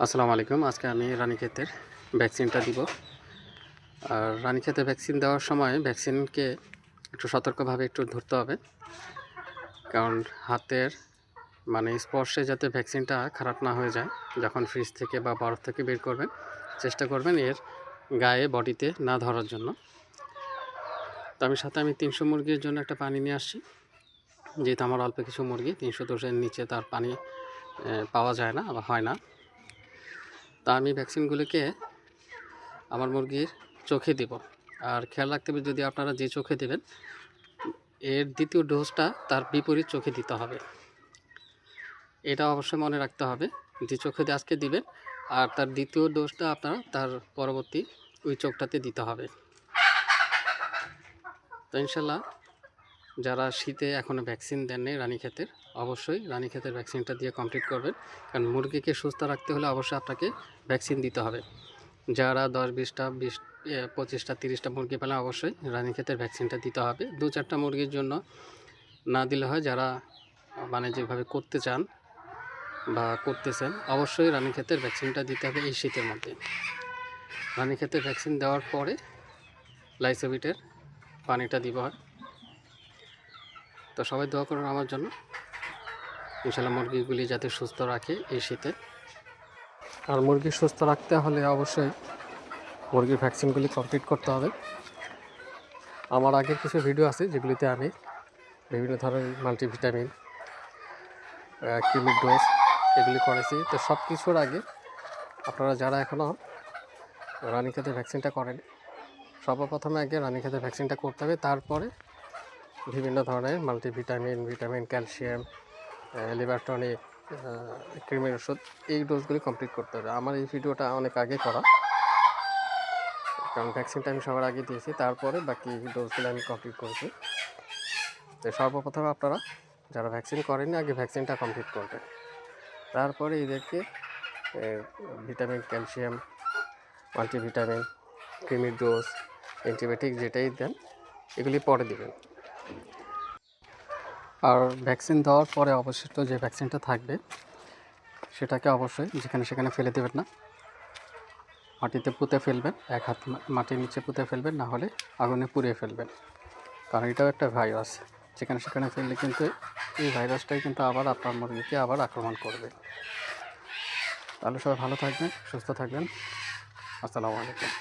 আসসালামু আলাইকুম। আজকে আমি রানীক্ষেতের ভ্যাকসিনটা দিব। আর রানীক্ষেতে ভ্যাকসিন দেওয়ার সময় ভ্যাকসিনকে একটু সতর্কভাবে একটু ধরতে হবে। কারণ হাতের স্পর্শে যাতে ভ্যাকসিনটা খারাপ না হয়ে যায়। যখন ফ্রিজ থেকে বা বরফ থেকে বের করবেন, চেষ্টা করবেন এর গায়ে বডিতে না ধরার জন্য। তো আমি 300 মুরগির জন্য একটা পানি নিয়ে আসছি। যেহেতু আমার অল্প কিছু মুরগি, 310 এর নিচে তার পানি পাওয়া যায় না বা হয় না। তা আমি ভ্যাকসিনগুলোকে আমার মুরগির চোখে দিব। আর খেয়াল রাখতে হবে, যদি আপনারা যে চোখে দেবেন, এর দ্বিতীয় ডোজটা তার বিপরীত চোখে দিতে হবে। এটা অবশ্যই মনে রাখতে হবে, যে চোখে আজকে দিবেন আর তার দ্বিতীয় ডোজটা আপনারা তার পরবর্তী ওই চোখটাতে দিতে হবে। তো ইনশাল্লাহ যারা শীতে এখনও ভ্যাকসিন দেননি রানীক্ষেতের, অবশ্যই রানীক্ষেতের ভ্যাকসিনটা দিয়ে কমপ্লিট করবেন। কারণ মুরগিকে সুস্থ রাখতে হলে অবশ্যই আপনাকে ভ্যাকসিন দিতে হবে। যারা 10-20টা 25টা 30টা মুরগি পেলে অবশ্যই রানীক্ষেতের ভ্যাকসিনটা দিতে হবে। 2-4টা মুরগির জন্য না দিলে হয়, যারা যেভাবে করতে চান বা করতেছেন, অবশ্যই রানীক্ষেতের ভ্যাকসিনটা দিতে হবে এই শীতের মধ্যে। রানীক্ষেতের ভ্যাকসিন দেওয়ার পরে লাইসোভিটের পানিটা দিব হয়। তো সবাই দোয়া করুন আমার জন্য, ইনশাল্লাহ মুরগিগুলি যাতে সুস্থ রাখে এই শীতে। আর মুরগি সুস্থ রাখতে হলে অবশ্যই মুরগির ভ্যাকসিনগুলি কমপ্লিট করতে হবে। আমার আগের কিছু ভিডিও আছে যেগুলিতে আমি বিভিন্ন ধরনের মাল্টিভিটামিন, কৃমির ডোজ এগুলি করেছি। তো সব কিছুর আগে আপনারা যারা এখনও রানীক্ষেতের ভ্যাকসিনটা করেন, সর্বপ্রথমে আগে রানীক্ষেতের ভ্যাকসিনটা করতে হবে। তারপরে বিভিন্ন ধরনের multivitamin, vitamin, calcium, liver tonic, কৃমির ওষুধ, এই ডোজগুলি কমপ্লিট করতে হবে। আমার এই ভিডিওটা অনেক আগে করা, কারণ ভ্যাকসিনটা আমি সবার আগে দিয়েছি, তারপরে বাকি ডোজগুলো আমি কমপ্লিট করেছি। তো সর্বপ্রথমে আপনারা যারা ভ্যাকসিন করেননি, আগে ভ্যাকসিনটা কমপ্লিট করবেন। তারপরে এদেরকে ভিটামিন, ক্যালসিয়াম, মাল্টিভিটামিন, কৃমির ডোজ, অ্যান্টিবায়োটিক যেটাই দেন, এগুলি পরে দেবেন। আর ভ্যাকসিন দেওয়ার পরে অবশিষ্ট যে ভ্যাকসিনটা থাকবে, সেটাকে অবশ্যই যেখানে সেখানে ফেলে দেবেন না, মাটিতে পুঁতে ফেলবেন। 1 হাত মাটির নিচে পুঁতে ফেলবেন, না হলে আগুনে পুড়িয়ে ফেলবেন। কারণ এটাও একটা ভাইরাস, যেখানে সেখানে ফেললে কিন্তু এই ভাইরাসটাই কিন্তু আবার আপনার মুরগিকে আবার আক্রমণ করবে। তাহলে সবাই ভালো থাকবেন, সুস্থ থাকবেন। আসসালামু আলাইকুম।